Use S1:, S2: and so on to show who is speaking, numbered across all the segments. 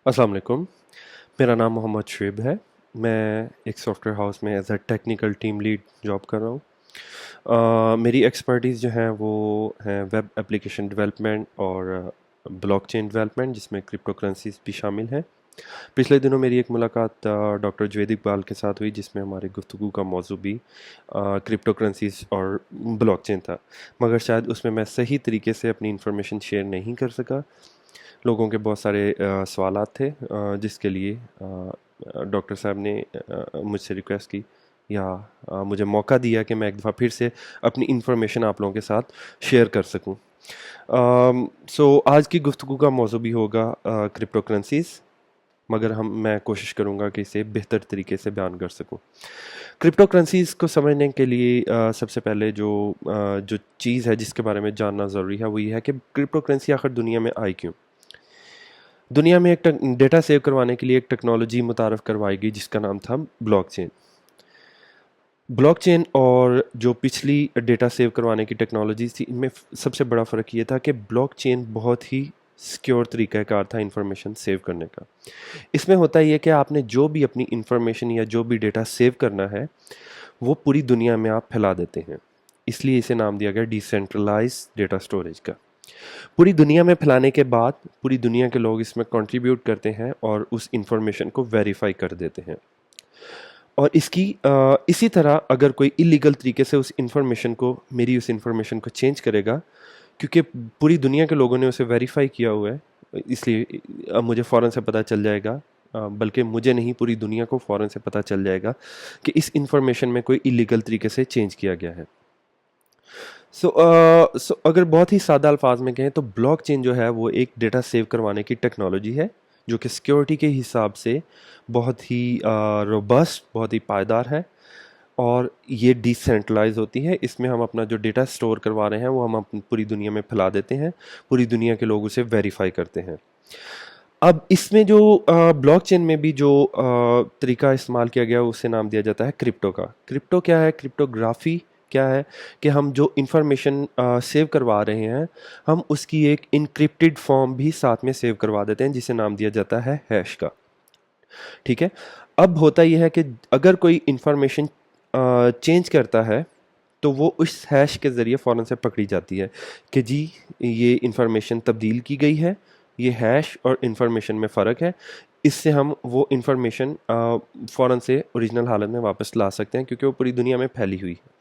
S1: अस्सलाम वालेकुम। मेरा नाम मोहम्मद शुएब है। मैं एक सॉफ्टवेयर हाउस में as a technical team lead job कर रहा हूँ। मेरी एक्सपर्टीज़ जो है वो है वेब एप्लीकेशन डेवलपमेंट और ब्लॉकचेन डेवलपमेंट, जिसमें क्रिप्टो करेंसीज भी शामिल हैं। पिछले दिनों मेरी एक मुलाकात डॉक्टर जुवैद इकबाल के साथ हुई, जिसमें हमारी गुफ्तगू का मौजू भी क्रिप्टो करेंसीज और ब्लॉकचेन था, मगर शायद उसमें मैं सही तरीके से अपनी इंफॉर्मेशन शेयर नहीं कर सका। लोगों के बहुत सारे सवालात थे, जिसके लिए डॉक्टर साहब ने मुझसे रिक्वेस्ट की या मुझे मौका दिया कि मैं एक दफ़ा फिर से अपनी इन्फॉर्मेशन आप लोगों के साथ शेयर कर सकूं। सो आज की गुफ्तगू का मौजू भी होगा क्रिप्टो करेंसीज़, मगर मैं कोशिश करूंगा कि इसे बेहतर तरीके से बयान कर सकूं। क्रिप्टो करेंसीज़ को समझने के लिए सबसे पहले जो चीज़ है जिसके बारे में जानना ज़रूरी है वो ये है कि क्रिप्टो करेंसी आखिर दुनिया में आई क्यों। दुनिया में एक डेटा सेव करवाने के लिए एक टेक्नोलॉजी मुतारफ़ करवाई गई जिसका नाम था ब्लॉकचेन। ब्लॉकचेन और जो पिछली डेटा सेव करवाने की टेक्नोलॉजी थी, इनमें सबसे बड़ा फ़र्क ये था कि ब्लॉकचेन बहुत ही सिक्योर तरीक़ाकार था इंफॉर्मेशन सेव करने का। इसमें होता ये है कि आपने जो भी अपनी इंफॉर्मेशन या जो भी डेटा सेव करना है वो पूरी दुनिया में आप फैला देते हैं। इसलिए इसे नाम दिया गया डिसेंट्रलाइज डेटा स्टोरेज का। पूरी दुनिया में फैलाने के बाद पूरी दुनिया के लोग इसमें कंट्रीब्यूट करते हैं और उस इंफॉर्मेशन को वेरीफाई कर देते हैं। और इसी तरह अगर कोई इलीगल तरीके से मेरी उस इंफॉर्मेशन को चेंज करेगा, क्योंकि पूरी दुनिया के लोगों ने उसे वेरीफाई किया हुआ है, इसलिए अब मुझे फ़ौरन से पता चल जाएगा, बल्कि मुझे नहीं पूरी दुनिया को फ़ौरन से पता चल जाएगा कि इस इंफॉर्मेशन में कोई इलीगल तरीके से चेंज किया गया है। सो अगर बहुत ही सादा अल्फाज में कहें तो ब्लॉकचेन जो है वो एक डेटा सेव करवाने की टेक्नोलॉजी है जो कि सिक्योरिटी के हिसाब से बहुत ही रोबस्ट, बहुत ही पायदार है। और ये डिसेंट्रलाइज होती है। इसमें हम अपना जो डेटा स्टोर करवा रहे हैं वो हम अपनी पूरी दुनिया में फैला देते हैं, पूरी दुनिया के लोग उसे वेरीफाई करते हैं। अब इसमें जो ब्लॉकचेन में भी जो तरीका इस्तेमाल किया गया उसे नाम दिया जाता है क्रिप्टो का। क्रिप्टो क्या है? क्रिप्टोग्राफी क्या है कि हम जो इंफॉर्मेशन सेव करवा रहे हैं हम उसकी एक इनक्रिप्टेड फॉर्म भी साथ में सेव करवा देते हैं, जिसे नाम दिया जाता है हैश का। ठीक है। अब होता यह है कि अगर कोई इंफॉर्मेशन चेंज करता है तो वो उस हैश के ज़रिए फ़ौरन से पकड़ी जाती है कि जी ये इंफॉर्मेशन तब्दील की गई है, ये हैश और इंफॉर्मेशन में फ़र्क है। इससे हम वो इंफॉर्मेशन फ़ौरन से ओरिजिनल हालत में वापस ला सकते हैं, क्योंकि वो पूरी दुनिया में फैली हुई है।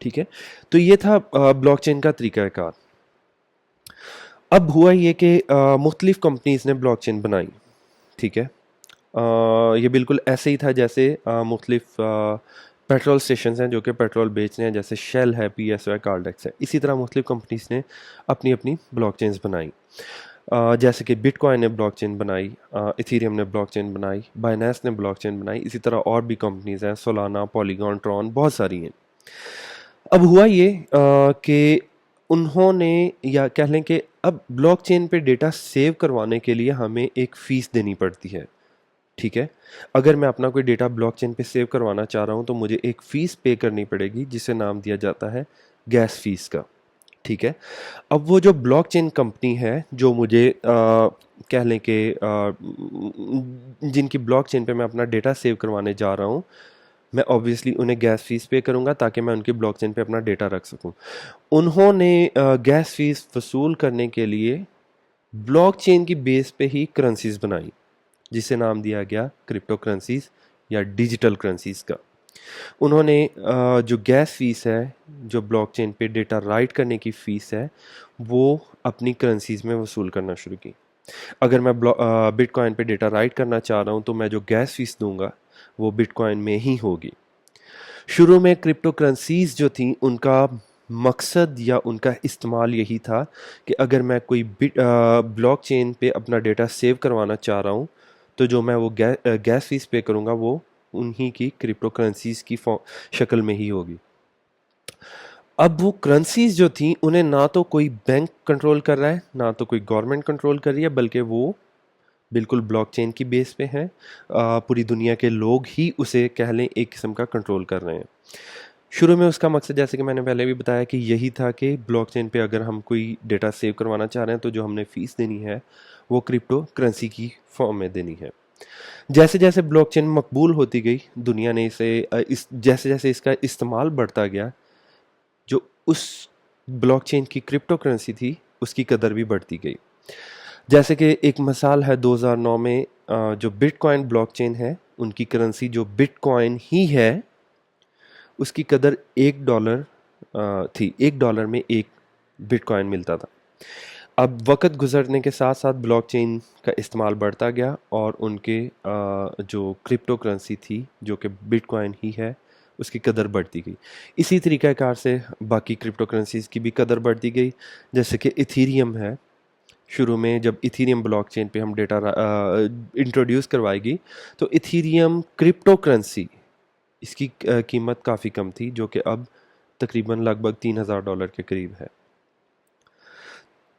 S1: ठीक है। तो ये था ब्लॉकचेन का तरीक़ाकार। अब हुआ ये कि मुख्तलिफ़ कंपनीज़ ने ब्लॉकचेन बनाई। ठीक है। ये बिल्कुल ऐसे ही था जैसे मुख्तलिफ़ पेट्रोल स्टेशंस हैं जो कि पेट्रोल बेच रहे हैं, जैसे शेल है, पीएसओ है, कार्डेक्स है। इसी तरह मुख्तलिफ़ कंपनीज़ ने अपनी अपनी ब्लॉकचेन्स बनाई। जैसे कि बिटकॉइन ने ब्लॉकचेन बनाई, इथेरियम ने ब्लॉकचेन बनाई, बाइनेंस ने ब्लॉकचेन बनाई। इसी तरह और भी कंपनीज़ हैं, सोलाना, पॉलीगॉन, ट्रॉन, बहुत सारी हैं। अब हुआ ये कि उन्होंने, या कह लें कि अब ब्लॉकचेन पे डेटा सेव करवाने के लिए हमें एक फ़ीस देनी पड़ती है। ठीक है। अगर मैं अपना कोई डेटा ब्लॉकचेन पे सेव करवाना चाह रहा हूँ तो मुझे एक फ़ीस पे करनी पड़ेगी, जिसे नाम दिया जाता है गैस फ़ीस का। ठीक है। अब वो जो ब्लॉकचेन कंपनी है जो मुझे कह लें कि जिनकी ब्लॉकचेन पे मैं अपना डेटा सेव करवाने जा रहा हूँ, मैं ऑब्वियसली उन्हें गैस फ़ीस पे करूँगा ताकि मैं उनकी ब्लॉकचेन पे अपना डेटा रख सकूँ। उन्होंने गैस फ़ीस वसूल करने के लिए ब्लॉकचेन की बेस पे ही करेंसीज़ बनाई, जिसे नाम दिया गया क्रिप्टो करेंसीज़ या डिजिटल करेंसीज़ का। उन्होंने जो गैस फ़ीस है, जो ब्लॉकचेन पे डेटा राइट करने की फ़ीस है, वो अपनी करेंसीज़ में वसूल करना शुरू की। अगर मैं बिटकॉइन पे डेटा राइट करना चाह रहा हूँ तो मैं जो गैस फ़ीस दूँगा वो बिटकॉइन में ही होगी। शुरू में क्रिप्टो करेंसीज़ जो थी उनका मकसद या उनका इस्तेमाल यही था कि अगर मैं कोई ब्लॉकचेन पे अपना डेटा सेव करवाना चाह रहा हूँ तो जो मैं वो गैस फीस पे करूँगा वो उन्हीं की क्रिप्टो करेंसीज़ की शक्ल में ही होगी। अब वो करेंसीज़ जो थी उन्हें ना तो कोई बैंक कंट्रोल कर रहा है, ना तो कोई गवर्नमेंट कंट्रोल कर रही है, बल्कि वो बिल्कुल ब्लॉकचेन की बेस पे हैं। पूरी दुनिया के लोग ही उसे कह लें एक किस्म का कंट्रोल कर रहे हैं। शुरू में उसका मकसद, जैसे कि मैंने पहले भी बताया, कि यही था कि ब्लॉकचेन पे अगर हम कोई डेटा सेव करवाना चाह रहे हैं तो जो हमने फ़ीस देनी है वो क्रिप्टो करेंसी की फॉर्म में देनी है। जैसे जैसे ब्लॉकचेन मकबूल होती गई, दुनिया ने इस जैसे जैसे इसका इस्तेमाल बढ़ता गया, जो उस ब्लॉकचेन की क्रिप्टो करेंसी थी उसकी कदर भी बढ़ती गई। जैसे कि एक मिसाल है 2009 में जो बिटकॉइन ब्लॉकचेन है, उनकी करेंसी जो बिटकॉइन ही है, उसकी कदर $1 थी। $1 में एक बिटकॉइन मिलता था। अब वक्त गुजरने के साथ साथ ब्लॉकचेन का इस्तेमाल बढ़ता गया और उनके जो क्रिप्टो करेंसी थी जो कि बिटकॉइन ही है, उसकी कदर बढ़ती गई। इसी तरीक़ाकार से बाकी क्रिप्टो करेंसीज़ की भी कदर बढ़ती गई। जैसे कि इथीरियम है, शुरू में जब इथीरियम ब्लॉकचेन पे हम डेटा इंट्रोड्यूस करवाएगी, तो इथीरियम क्रिप्टो करेंसी, इसकी कीमत काफ़ी कम थी, जो कि अब तकरीबन लगभग $3000 के करीब है।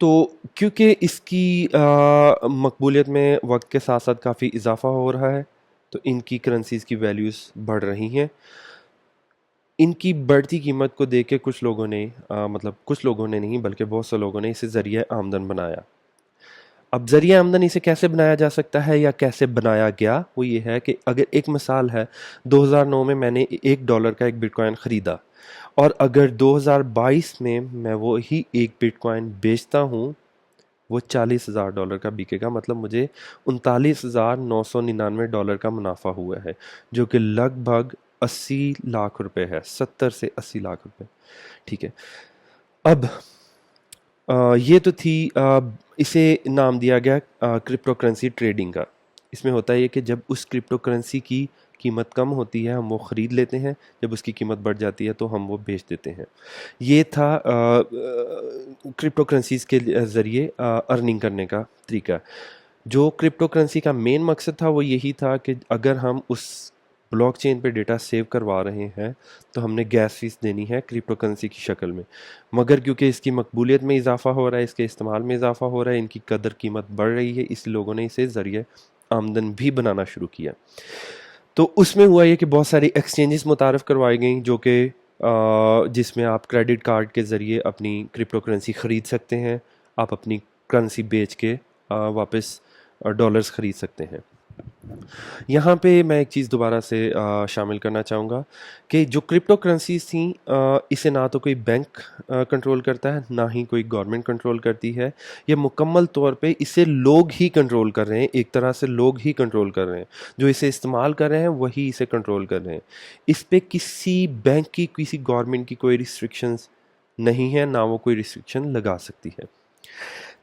S1: तो क्योंकि इसकी मकबूलियत में वक्त के साथ साथ काफ़ी इजाफा हो रहा है, तो इनकी करेंसीज़ की वैल्यूज़ बढ़ रही हैं। इनकी बढ़ती कीमत को देख के कुछ लोगों ने मतलब कुछ लोगों ने नहीं बल्कि बहुत से लोगों ने इसे ज़रिया आमदन बनाया। अब ज़रिया आमदन इसे कैसे बनाया जा सकता है या कैसे बनाया गया, वो ये है कि अगर एक मिसाल है, 2009 में मैंने $1 का एक बिटकॉइन ख़रीदा और अगर 2022 में मैं वो ही एक बिटकॉइन बेचता हूँ, वो $40,000 का बिकेगा। मतलब मुझे $39,999 का मुनाफा हुआ है, जो कि लगभग 80 लाख रुपए है, 70 से 80 लाख रुपए। ठीक है। अब ये तो थी इसे नाम दिया गया क्रिप्टो करेंसी ट्रेडिंग का। इसमें होता है ये कि जब उस क्रिप्टो करेंसी की कीमत कम होती है हम वो ख़रीद लेते हैं, जब उसकी कीमत बढ़ जाती है तो हम वो बेच देते हैं। ये था क्रिप्टो करेंसीज़ के ज़रिए अर्निंग करने का तरीका। जो क्रिप्टो करेंसी का मेन मकसद था वो यही था कि अगर हम उस ब्लॉकचेन पे डेटा सेव करवा रहे हैं तो हमने गैस फीस देनी है क्रिप्टो करेंसी की शक्ल में। मगर क्योंकि इसकी मकबूलियत में इजाफा हो रहा है, इसके इस्तेमाल में इजाफा हो रहा है, इनकी कदर कीमत बढ़ रही है, इस लोगों ने इसे ज़रिए आमदन भी बनाना शुरू किया। तो उसमें हुआ ये कि बहुत सारी एक्सचेंजेस मुतारफ़ करवाई गई, जो कि जिसमें आप क्रेडिट कार्ड के ज़रिए अपनी क्रिप्टो करेंसी ख़रीद सकते हैं, आप अपनी करेंसी बेच के वापस डॉलर्स ख़रीद सकते हैं। यहाँ पे मैं एक चीज़ दोबारा से शामिल करना चाहूँगा कि जो क्रिप्टो करेंसीज़ थी, इसे ना तो कोई बैंक कंट्रोल करता है, ना ही कोई गवर्नमेंट कंट्रोल करती है। ये मुकम्मल तौर पे इसे लोग ही कंट्रोल कर रहे हैं, एक तरह से लोग ही कंट्रोल कर रहे हैं। जो इसे इस्तेमाल कर रहे हैं वही इसे कंट्रोल कर रहे हैं। इस पे किसी बैंक की, किसी गवर्नमेंट की कोई रिस्ट्रिक्शंस नहीं है, ना वो कोई रिस्ट्रिक्शन लगा सकती है।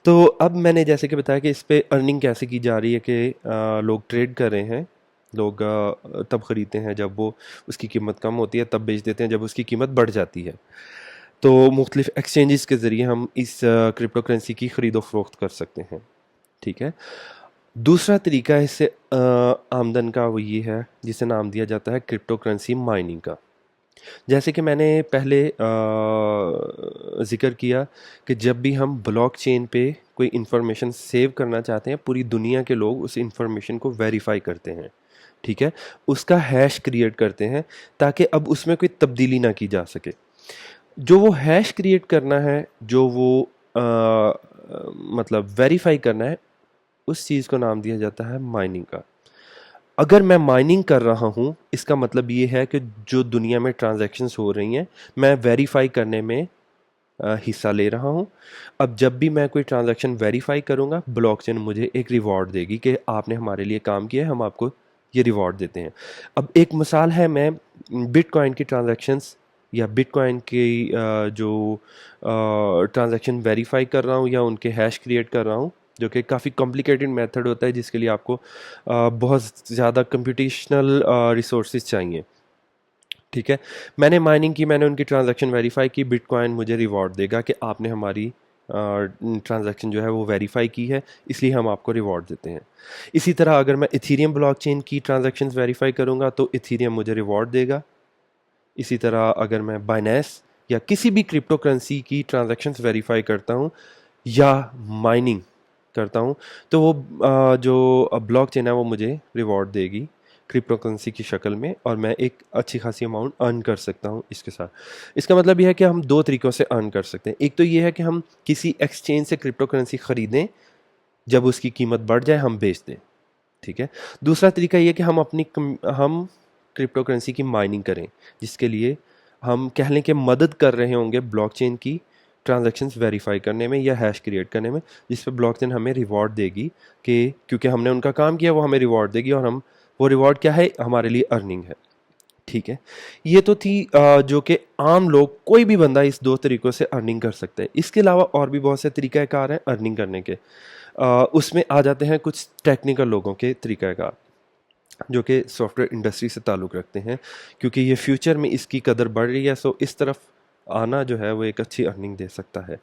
S1: तो अब मैंने जैसे कि बताया कि इस पे अर्निंग कैसे की जा रही है कि लोग ट्रेड कर रहे हैं। लोग तब ख़रीदते हैं जब वो उसकी कीमत कम होती है, तब बेच देते हैं जब उसकी कीमत बढ़ जाती है। तो मुख्तलिफ एक्सचेंजेस के ज़रिए हम इस क्रिप्टो करेंसी की ख़रीदो फ़रोख्त कर सकते हैं। ठीक है। दूसरा तरीका इससे आमदन का वो ये है जिसे नाम दिया जाता है क्रिप्टो करेंसी माइनिंग का। जैसे कि मैंने पहले ज़िक्र किया कि जब भी हम ब्लॉकचेन पे कोई इंफॉर्मेशन सेव करना चाहते हैं, पूरी दुनिया के लोग उस इंफॉर्मेशन को वेरीफाई करते हैं। ठीक है, उसका हैश क्रिएट करते हैं ताकि अब उसमें कोई तब्दीली ना की जा सके। जो वो हैश क्रिएट करना है, जो वो मतलब वेरीफाई करना है, उस चीज़ को नाम दिया जाता है माइनिंग का। अगर मैं माइनिंग कर रहा हूँ, इसका मतलब ये है कि जो दुनिया में ट्रांजैक्शंस हो रही हैं, मैं वेरीफाई करने में हिस्सा ले रहा हूँ। अब जब भी मैं कोई ट्रांजैक्शन वेरीफाई करूँगा, ब्लॉकचेन मुझे एक रिवॉर्ड देगी कि आपने हमारे लिए काम किया है, हम आपको ये रिवॉर्ड देते हैं। अब एक मिसाल है, मैं बिटकॉइन की ट्रांजैक्शंस या बिटकॉइन की जो ट्रांजैक्शन वेरीफाई कर रहा हूँ या उनके हैश क्रिएट कर रहा हूँ, जो कि काफ़ी कॉम्प्लिकेटेड मेथड होता है जिसके लिए आपको बहुत ज़्यादा कंप्यूटेशनल रिसोर्सेज चाहिए। ठीक है, मैंने माइनिंग की, मैंने उनकी ट्रांजैक्शन वेरीफाई की, बिटकॉइन मुझे रिवॉर्ड देगा कि आपने हमारी ट्रांजैक्शन जो है वो वेरीफाई की है, इसलिए हम आपको रिवॉर्ड देते हैं। इसी तरह अगर मैं इथीरियम ब्लॉकचेन की ट्रांजैक्शंस वेरीफाई करूँगा तो इथीरियम मुझे रिवॉर्ड देगा। इसी तरह अगर मैं बाइनेंस या किसी भी क्रिप्टो करेंसी की ट्रांजैक्शंस वेरीफाई करता हूँ या माइनिंग करता हूँ, तो वो जो ब्लॉकचेन है वो मुझे रिवॉर्ड देगी क्रिप्टो करेंसी की शक्ल में, और मैं एक अच्छी खासी अमाउंट अर्न कर सकता हूँ इसके साथ। इसका मतलब यह है कि हम दो तरीक़ों से अर्न कर सकते हैं। एक तो ये है कि हम किसी एक्सचेंज से क्रिप्टो करेंसी ख़रीदें जब उसकी कीमत बढ़ जाए हम बेच दें। ठीक है। दूसरा तरीका ये कि हम क्रिप्टो करेंसी की माइनिंग करें, जिसके लिए हम कह लें कि मदद कर रहे होंगे ब्लॉकचेन की ट्रांजैक्शंस वेरीफाई करने में या हैश क्रिएट करने में, जिस पे ब्लॉकचेन हमें रिवॉर्ड देगी कि क्योंकि हमने उनका काम किया वो हमें रिवॉर्ड देगी, और हम वो रिवॉर्ड क्या है, हमारे लिए अर्निंग है। ठीक है। ये तो थी जो कि आम लोग, कोई भी बंदा इस दो तरीक़ों से अर्निंग कर सकते हैं। इसके अलावा और भी बहुत से तरीक़ाकार हैं अर्निंग करने के। उसमें आ जाते हैं कुछ टेक्निकल लोगों के तरीक़ाकार जो कि सॉफ्टवेयर इंडस्ट्री से ताल्लुक़ रखते हैं, क्योंकि ये फ्यूचर में इसकी कदर बढ़ रही है। सो इस तरफ आना जो है वो एक अच्छी अर्निंग दे सकता है।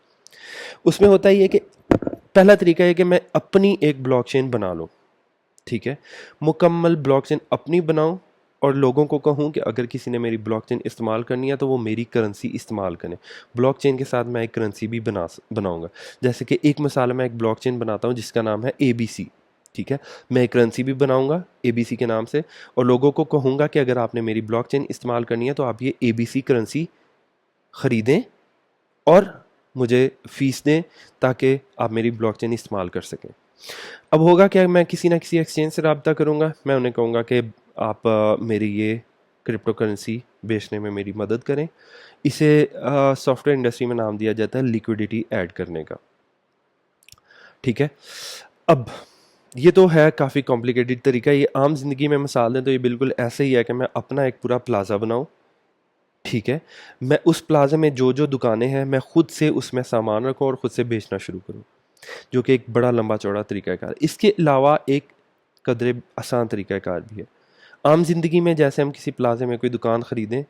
S1: उसमें होता ही है कि पहला तरीका है कि मैं अपनी एक ब्लॉकचेन बना लूँ। ठीक है। मुकम्मल ब्लॉकचेन अपनी बनाऊं और लोगों को कहूं कि अगर किसी ने मेरी ब्लॉकचेन इस्तेमाल करनी है तो वो मेरी करेंसी इस्तेमाल करें। ब्लॉकचेन के साथ मैं एक करेंसी भी बनाऊंगा। जैसे कि एक मिसाल मैं एक ब्लॉकचेन बनाता हूं जिसका नाम है ABC। ठीक है। मैं एक करेंसी भी बनाऊंगा ABC के नाम से, और लोगों को कहूंगा कि अगर आपने मेरी ब्लॉकचेन इस्तेमाल करनी है तो आप ये ABC करेंसी ख़रीदें और मुझे फ़ीस दें ताकि आप मेरी ब्लॉकचेन इस्तेमाल कर सकें। अब होगा क्या, मैं किसी ना किसी एक्सचेंज से रब्ता करूँगा, मैं उन्हें कहूँगा कि आप मेरी ये क्रिप्टो करेंसी बेचने में मेरी मदद करें। इसे सॉफ्टवेयर इंडस्ट्री में नाम दिया जाता है लिक्विडिटी ऐड करने का। ठीक है। अब ये तो है काफ़ी कॉम्प्लिकेटेड तरीका। ये आम ज़िंदगी में मिसाल दें तो ये बिल्कुल ऐसे ही है कि मैं अपना एक पूरा प्लाज़ा बनाऊँ। ठीक है। मैं उस प्लाज़ा में जो जो दुकानें हैं मैं खुद से उसमें सामान रखूँ और ख़ुद से बेचना शुरू करूँ, जो कि एक बड़ा लंबा चौड़ा तरीक़ाकार। इसके अलावा एक कदरे आसान तरीक़ाकार भी है। आम ज़िंदगी में जैसे हम किसी प्लाज़े में कोई दुकान ख़रीदें,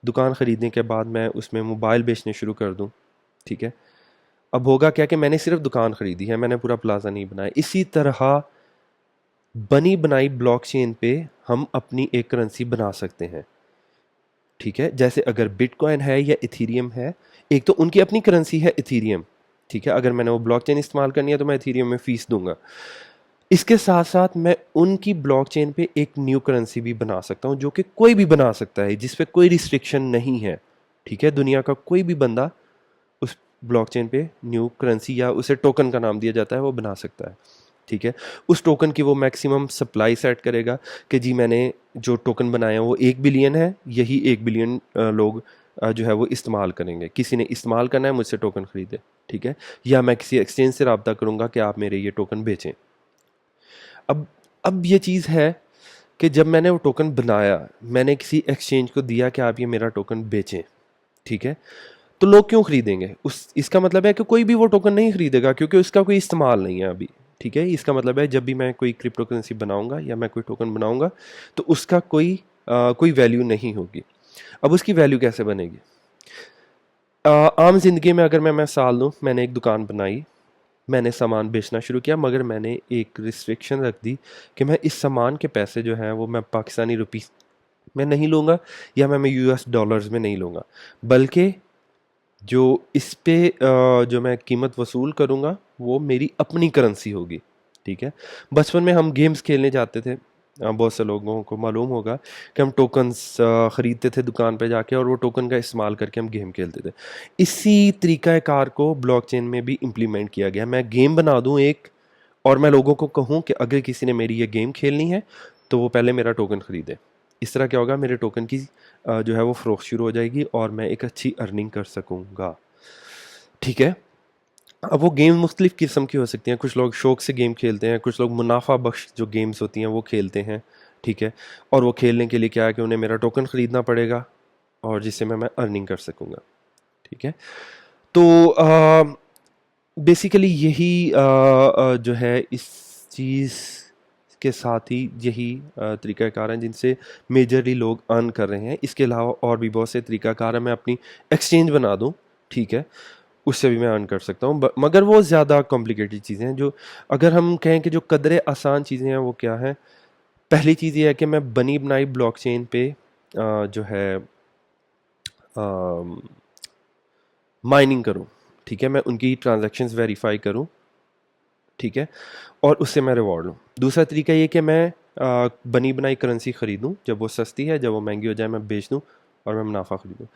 S1: दुकान ख़रीदने के बाद मैं उसमें मोबाइल बेचने शुरू कर दूँ। ठीक है। अब होगा क्या कि मैंने सिर्फ दुकान ख़रीदी है, मैंने पूरा प्लाज़ा नहीं बनाया। इसी तरह बनी बनाई ब्लॉकचेन पे हम अपनी एक करेंसी बना सकते हैं। ठीक है। जैसे अगर बिटकॉइन है या इथीरियम है, एक तो उनकी अपनी करेंसी है इथीरियम। ठीक है। अगर मैंने वो ब्लॉकचेन इस्तेमाल करनी है तो मैं इथीरियम में फ़ीस दूंगा। इसके साथ साथ मैं उनकी ब्लॉकचेन पे एक न्यू करेंसी भी बना सकता हूँ, जो कि कोई भी बना सकता है, जिस पे कोई रिस्ट्रिक्शन नहीं है। ठीक है। दुनिया का कोई भी बंदा उस ब्लॉकचेन पे न्यू करेंसी, या उसे टोकन का नाम दिया जाता है, वो बना सकता है। ठीक है। उस टोकन की वो मैक्सिमम सप्लाई सेट करेगा कि जी मैंने जो टोकन बनाए हैं वो 1 बिलियन है, यही 1 बिलियन लोग जो है वो इस्तेमाल करेंगे। किसी ने इस्तेमाल करना है मुझसे टोकन ख़रीदे। ठीक है। या मैं किसी एक्सचेंज से रब्ता करूँगा कि आप मेरे ये टोकन बेचें। अब ये चीज़ है कि जब मैंने वो टोकन बनाया, मैंने किसी एक्सचेंज को दिया कि आप ये मेरा टोकन बेचें। ठीक है। तो लोग क्यों खरीदेंगे? इसका मतलब है कि कोई भी वो टोकन नहीं खरीदेगा, क्योंकि उसका कोई इस्तेमाल नहीं है अभी। ठीक है। इसका मतलब है जब भी मैं कोई क्रिप्टो करेंसी बनाऊंगा या मैं कोई टोकन बनाऊंगा तो उसका कोई वैल्यू नहीं होगी। अब उसकी वैल्यू कैसे बनेगी? आम जिंदगी में अगर मैं मिसाल दूं, मैंने एक दुकान बनाई, मैंने सामान बेचना शुरू किया, मगर मैंने एक रिस्ट्रिक्शन रख दी कि मैं इस सामान के पैसे जो हैं वो मैं पाकिस्तानी रुपीस में नहीं लूँगा, या मैं US डॉलर्स में नहीं लूँगा, बल्कि जो इस पे जो मैं कीमत वसूल करूँगा वो मेरी अपनी करेंसी होगी। ठीक है। बचपन में हम गेम्स खेलने जाते थे, बहुत से लोगों को मालूम होगा कि हम टोकन्स ख़रीदते थे दुकान पे जाके, और वो टोकन का इस्तेमाल करके हम गेम खेलते थे। इसी तरीक़ाकार को ब्लॉकचेन में भी इम्प्लीमेंट किया गया। मैं गेम बना दूँ एक, और मैं लोगों को कहूँ कि अगर किसी ने मेरी ये गेम खेलनी है तो वो पहले मेरा टोकन ख़रीदे। इस तरह क्या होगा, मेरे टोकन की जो है वो फ़रोख्त शुरू हो जाएगी और मैं एक अच्छी अर्निंग कर सकूँगा। ठीक है। अब वो गेम मुख्तलिफ़ किस्म की हो सकती हैं। कुछ लोग शौक़ से गेम खेलते हैं, कुछ लोग मुनाफा बख्श जो गेम्स होती हैं वो खेलते हैं। ठीक है। और वो खेलने के लिए क्या है कि उन्हें मेरा टोकन ख़रीदना पड़ेगा, और जिससे मैं अर्निंग कर सकूँगा। ठीक है। तो बेसिकली यही जो है इस चीज़ के साथ ही यही तरीक़ाकार हैं जिनसे मेजरली लोग अर्न कर रहे हैं। इसके अलावा और भी बहुत से तरीक़ाकार हैं। मैं अपनी एक्सचेंज बना दूँ, ठीक है, उससे भी मैं अर्न कर सकता हूँ, मगर वो ज़्यादा कॉम्प्लिकेटेड चीज़ें हैं। जो अगर हम कहें कि जो कदरे आसान चीज़ें हैं वो क्या हैं, पहली चीज़ ये है कि मैं बनी बनाई ब्लॉकचेन पे जो है माइनिंग करूँ। ठीक है। मैं उनकी ट्रांजैक्शंस वेरीफाई करूँ। ठीक है। और उससे मैं रिवॉर्ड लूँ। दूसरा तरीका ये कि मैं बनी बनाई करेंसी ख़रीदूँ, जब वो सस्ती है, जब वो महंगी हो जाए मैं बेच दूँ और मैं मुनाफा खरीदूँ।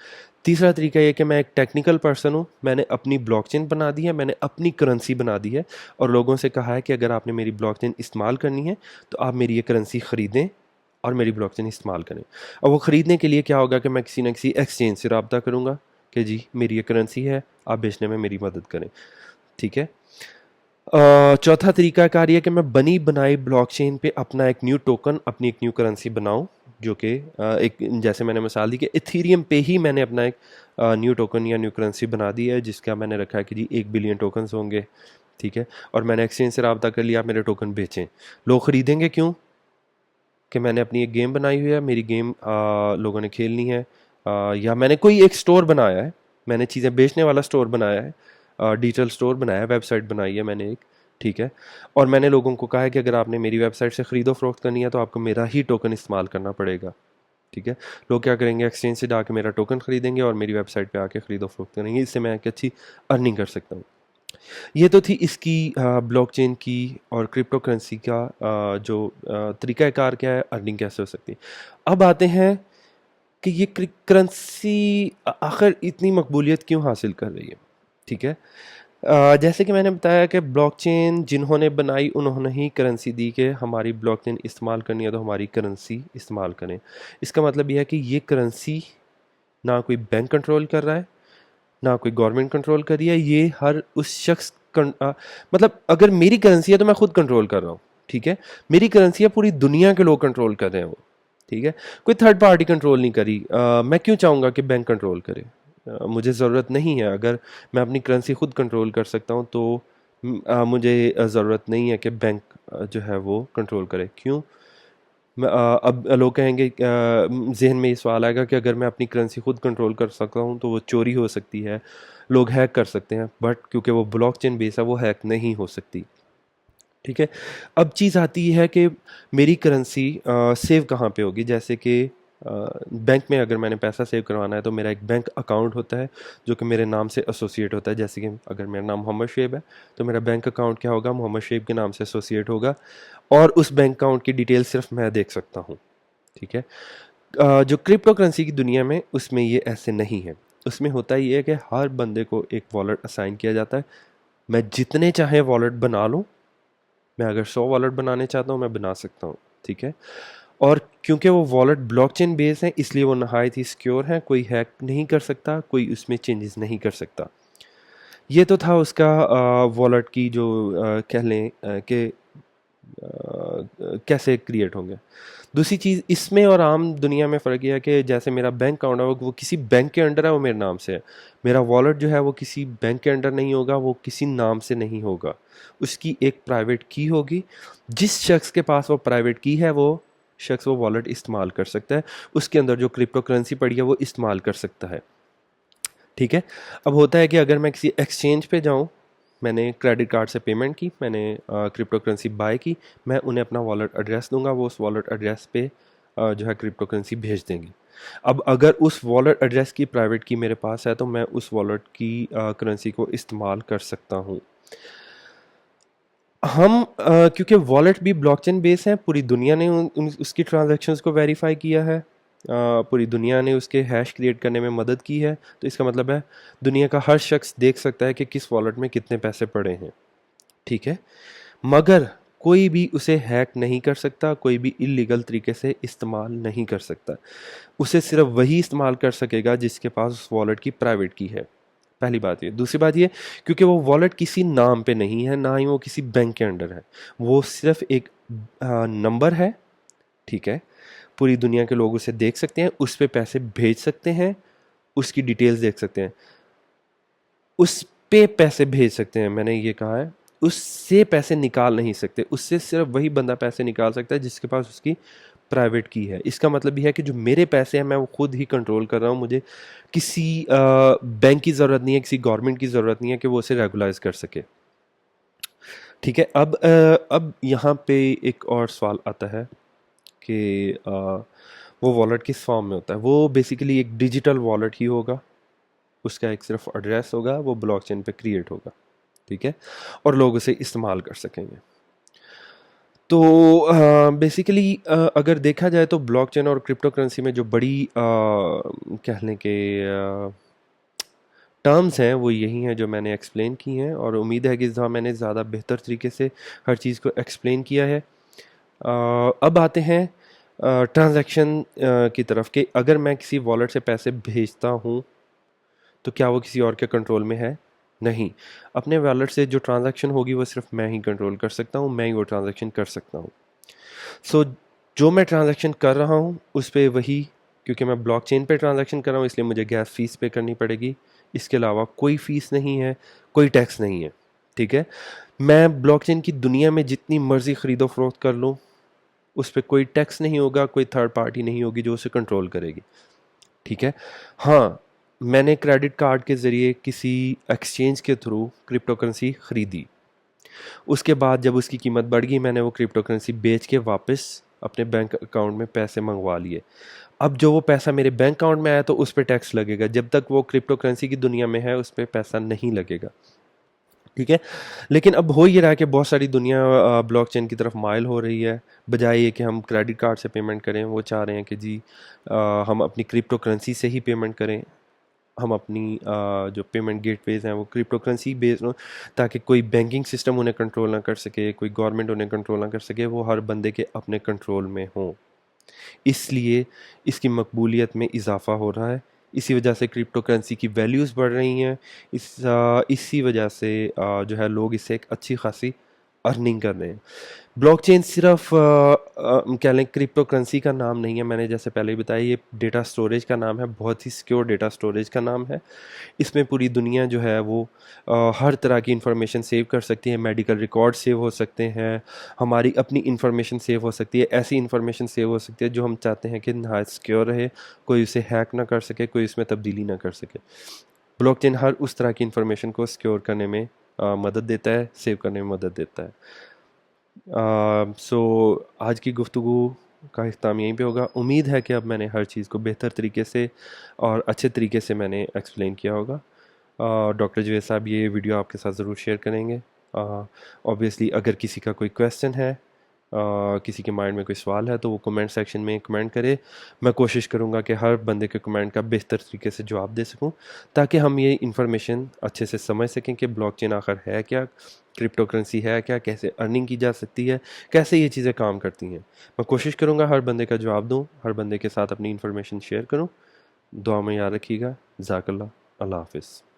S1: तीसरा तरीका ये कि मैं एक टेक्निकल पर्सन हूँ, मैंने अपनी ब्लॉकचेन बना दी है, मैंने अपनी करेंसी बना दी है और लोगों से कहा है कि अगर आपने मेरी ब्लॉकचेन इस्तेमाल करनी है तो आप मेरी ये करेंसी ख़रीदें और मेरी ब्लॉकचेन इस्तेमाल करें। और वो ख़रीदने के लिए क्या होगा कि मैं किसी न किसी एक्सचेंज से रब्ता करूँगा कि जी मेरी ये करेंसी है, आप बेचने में मेरी मदद करें, ठीक है। चौथा तरीकाकार ये कि मैं बनी बनाई ब्लॉकचेन पे अपना एक न्यू टोकन, अपनी एक न्यू करेंसी बनाऊं, जो कि एक, जैसे मैंने मिसाल दी कि इथीरियम पे ही मैंने अपना एक न्यू टोकन या न्यू करेंसी बना दी है, जिसका मैंने रखा है कि जी 1 बिलियन टोकन्स होंगे, ठीक है। और मैंने एक्सचेंज से रब्ता कर लिया, आप मेरे टोकन बेचें। लोग ख़रीदेंगे क्यों? कि मैंने अपनी एक गेम बनाई हुई है, मेरी गेम लोगों ने खेलनी है, या मैंने कोई एक स्टोर बनाया है, मैंने चीज़ें बेचने वाला स्टोर बनाया है, डिजिटल स्टोर बनाया है, वेबसाइट बनाई है मैंने एक, ठीक है। और मैंने लोगों को कहा है कि अगर आपने मेरी वेबसाइट से ख़रीदो फरोख्त करनी है तो आपको मेरा ही टोकन इस्तेमाल करना पड़ेगा, ठीक है। लोग क्या करेंगे, एक्सचेंज से जाके मेरा टोकन ख़रीदेंगे और मेरी वेबसाइट पे आके ख़रीदो फरोख्त करेंगे, इससे मैं एक अच्छी अर्निंग कर सकता हूँ। ये तो थी इसकी ब्लॉकचेन की और क्रिप्टो करेंसी का जो तरीक़ाकार क्या है, अर्निंग कैसे हो सकती है। अब आते हैं कि ये करेंसी आखिर इतनी मकबूलियत क्यों हासिल कर रही है, ठीक है। जैसे कि मैंने बताया कि ब्लॉकचेन जिन्होंने बनाई उन्होंने ही करेंसी दी कि हमारी ब्लॉकचेन इस्तेमाल करनी है तो हमारी करेंसी इस्तेमाल करें। इसका मतलब यह है कि ये करेंसी ना कोई बैंक कंट्रोल कर रहा है, ना कोई गवर्नमेंट कंट्रोल कर रही है, ये हर उस शख्स मतलब अगर मेरी करेंसी है तो मैं खुद कंट्रोल कर रहा हूँ, ठीक है। मेरी करेंसी है, पूरी दुनिया के लोग कंट्रोल कर रहे हैं वो, ठीक है। कोई थर्ड पार्टी कंट्रोल नहीं करी। मैं क्यों चाहूँगा कि बैंक कंट्रोल करे? मुझे ज़रूरत नहीं है। अगर मैं अपनी करेंसी खुद कंट्रोल कर सकता हूँ तो मुझे ज़रूरत नहीं है कि बैंक जो है वो कंट्रोल करे। क्यों? अब लोग कहेंगे, ज़हन में ये सवाल आएगा कि अगर मैं अपनी करेंसी खुद कंट्रोल कर सकता हूँ तो वो चोरी हो सकती है, लोग हैक कर सकते हैं, बट क्योंकि वो ब्लॉकचेन बेस है वो हैक नहीं हो सकती, ठीक है। अब चीज़ आती है कि मेरी करेंसी सेव कहाँ पे होगी। जैसे कि बैंक में अगर मैंने पैसा सेव करवाना है तो मेरा एक बैंक अकाउंट होता है जो कि मेरे नाम से एसोसिएट होता है। जैसे कि अगर मेरा नाम मोहम्मद शुएब है तो मेरा बैंक अकाउंट क्या होगा, मोहम्मद शुएब के नाम से एसोसिएट होगा और उस बैंक अकाउंट की डिटेल सिर्फ मैं देख सकता हूँ, ठीक है। जो क्रिप्टो करेंसी की दुनिया में उसमें ये ऐसे नहीं है। उसमें होता ये है कि हर बंदे को एक वॉलेट असाइन किया जाता है। मैं जितने चाहे वॉलेट बना लूँ, मैं अगर 100 वॉलेट बनाने चाहता हूँ मैं बना सकता हूँ, ठीक है। और क्योंकि वो वॉलेट ब्लॉकचेन बेस है इसलिए वो नहायत ही सिक्योर है, कोई हैक नहीं कर सकता, कोई उसमें चेंजेस नहीं कर सकता। ये तो था उसका वॉलेट की जो कह लें कि कैसे क्रिएट होंगे। दूसरी चीज़ इसमें और आम दुनिया में फ़र्क ये है कि जैसे मेरा बैंक अकाउंट है वो किसी बैंक के अंडर है, वो मेरे नाम से है। मेरा वॉलेट जो है वो किसी बैंक के अंडर नहीं होगा, वो किसी नाम से नहीं होगा। उसकी एक प्राइवेट की होगी, जिस शख्स के पास वो प्राइवेट की है वो शख्स वो वॉलेट इस्तेमाल कर सकता है। उसके अंदर जो क्रिप्टो करेंसी पड़ी है वो इस्तेमाल कर सकता है, ठीक है। अब होता है कि अगर मैं किसी एक्सचेंज पे जाऊँ, मैंने क्रेडिट कार्ड से पेमेंट की, मैंने क्रिप्टो करेंसी बाय की, मैं उन्हें अपना वॉलेट एड्रेस दूंगा, वो उस वॉलेट एड्रेस पे जो है क्रिप्टो करेंसी भेज देंगे। अब अगर उस वॉलेट एड्रेस की प्राइवेट की मेरे पास है तो मैं उस वॉलेट की करेंसी को इस्तेमाल कर सकता हूँ। हम क्योंकि वॉलेट भी ब्लॉकचेन बेस है, पूरी दुनिया ने उसकी ट्रांजैक्शंस को वेरीफाई किया है, पूरी दुनिया ने उसके हैश क्रिएट करने में मदद की है, तो इसका मतलब है दुनिया का हर शख्स देख सकता है कि किस वॉलेट में कितने पैसे पड़े हैं, ठीक है। मगर कोई भी उसे हैक नहीं कर सकता, कोई भी इलीगल तरीके से इस्तेमाल नहीं कर सकता। उसे सिर्फ वही इस्तेमाल कर सकेगा जिसके पास उस वॉलेट की प्राइवेट की है। पहली बात ये। दूसरी बात ये, क्योंकि वो वॉलेट किसी नाम पे नहीं है, ना ही वो किसी बैंक के अंडर है, वो सिर्फ एक नंबर है, ठीक है। पूरी दुनिया के लोग उसे देख सकते हैं, उस पे पैसे भेज सकते हैं, उसकी डिटेल्स देख सकते हैं, उस पे पैसे भेज सकते हैं, मैंने ये कहा है, उससे पैसे निकाल नहीं सकते। उससे सिर्फ वही बंदा पैसे निकाल सकता है जिसके पास उसकी प्राइवेट की है। इसका मतलब ये है कि जो मेरे पैसे हैं मैं वो खुद ही कंट्रोल कर रहा हूँ, मुझे किसी बैंक की ज़रूरत नहीं है, किसी गवर्नमेंट की ज़रूरत नहीं है कि वो उसे रेगुलाइज कर सके, ठीक है। अब यहाँ पे एक और सवाल आता है कि वो वॉलेट किस फॉर्म में होता है। वो बेसिकली एक डिजिटल वॉलेट ही होगा, उसका एक सिर्फ एड्रेस होगा, वो ब्लॉकचेन पे क्रिएट होगा, ठीक है, और लोग उसे इस्तेमाल कर सकेंगे। तो बेसिकली अगर देखा जाए तो ब्लॉकचेन और क्रिप्टो करेंसी में जो बड़ी कह लें कि टर्म्स हैं वो यही हैं जो मैंने एक्सप्लेन की हैं, और उम्मीद है कि इस दफ़ा मैंने ज़्यादा बेहतर तरीके से हर चीज़ को एक्सप्लेन किया है। अब आते हैं ट्रांजैक्शन की तरफ कि अगर मैं किसी वॉलेट से पैसे भेजता हूँ तो क्या वो किसी और के कंट्रोल में है? नहीं। अपने वॉलेट से जो ट्रांजैक्शन होगी वो सिर्फ मैं ही कंट्रोल कर सकता हूँ, मैं ही वो ट्रांजैक्शन कर सकता हूँ। सो जो मैं ट्रांजैक्शन कर रहा हूँ उस पे वही, क्योंकि मैं ब्लॉकचेन पे ट्रांजैक्शन कर रहा हूँ इसलिए मुझे गैस फीस पे करनी पड़ेगी। इसके अलावा कोई फ़ीस नहीं है, कोई टैक्स नहीं है, ठीक है? मैं ब्लॉकचेन की दुनिया में जितनी मर्ज़ी ख़रीदो फ़रोख्त कर लूँ, उस पे कोई टैक्स नहीं होगा, कोई थर्ड पार्टी नहीं होगी जो उसे कंट्रोल करेगी, ठीक है? हाँ, मैंने क्रेडिट कार्ड के ज़रिए किसी एक्सचेंज के थ्रू क्रिप्टो करेंसी ख़रीदी। उसके बाद जब उसकी कीमत बढ़ गई मैंने वो क्रिप्टो करेंसी बेच के वापस अपने बैंक अकाउंट में पैसे मंगवा लिए। अब जो वो पैसा मेरे बैंक अकाउंट में आया तो उस पे टैक्स लगेगा, जब तक वो क्रिप्टो करेंसी की दुनिया में है उस पे पैसा नहीं लगेगा, ठीक है? लेकिन अब हो ये रहा है कि बहुत सारी दुनिया ब्लॉकचेन की तरफ माइल हो रही है। बजाय ये कि हम क्रेडिट कार्ड से पेमेंट करें, वो चाह रहे हैं कि जी हम अपनी क्रिप्टो करेंसी से ही पेमेंट करें। हम अपनी जो पेमेंट गेटवेज़ हैं वो क्रिप्टो करेंसी बेस्ड हो, ताकि कोई बैंकिंग सिस्टम उन्हें कंट्रोल ना कर सके, कोई गवर्नमेंट उन्हें कंट्रोल ना कर सके, वो हर बंदे के अपने कंट्रोल में हों। इसलिए इसकी मकबूलियत में इजाफ़ा हो रहा है। इसी वजह से क्रिप्टो करेंसी की वैल्यूज़ बढ़ रही हैं। इसी वजह से जो है लोग इससे एक अच्छी खासी अर्निंग कर रहे हैं। ब्लॉकचेन सिर्फ कह लें क्रिप्टो करेंसी का नाम नहीं है, मैंने जैसे पहले ही बताया ये डेटा स्टोरेज का नाम है, बहुत ही सिक्योर डेटा स्टोरेज का नाम है। इसमें पूरी दुनिया जो है वो हर तरह की इंफॉर्मेशन सेव कर सकती है, मेडिकल रिकॉर्ड सेव हो सकते हैं, हमारी अपनी इंफॉर्मेशन सेव हो सकती है, ऐसी इंफॉर्मेशन सेव हो सकती है जो हम चाहते हैं कि नहायत सिक्योर रहे, कोई उसे हैक ना कर सके, कोई इसमें तब्दीली ना कर सके। ब्लॉकचेन हर उस तरह की इंफॉर्मेशन को सिक्योर करने में मदद देता है, सेव करने में मदद देता है। सो आज की गुफ्तगू का इख्तिताम यहीं पे होगा। उम्मीद है कि अब मैंने हर चीज़ को बेहतर तरीके से और अच्छे तरीके से मैंने एक्सप्लेन किया होगा। डॉक्टर जवेद साहब ये वीडियो आपके साथ ज़रूर शेयर करेंगे। ऑब्वियसली अगर किसी का कोई क्वेश्चन है, किसी के माइंड में कोई सवाल है तो वो कमेंट सेक्शन में कमेंट करे। मैं कोशिश करूँगा कि हर बंदे के कमेंट का बेहतर तरीके से जवाब दे सकूँ, ताकि हम ये इन्फॉर्मेशन अच्छे से समझ सकें कि ब्लॉकचेन आखिर है क्या, क्रिप्टो करेंसी है क्या, कैसे अर्निंग की जा सकती है, कैसे ये चीज़ें काम करती हैं। मैं कोशिश करूँगा हर बंदे का जवाब दूँ, हर बंदे के साथ अपनी इन्फॉर्मेशन शेयर करूँ। दुआ में याद रखिएगा। जज़ाकल्लाह। अल्लाह हाफ़िज़।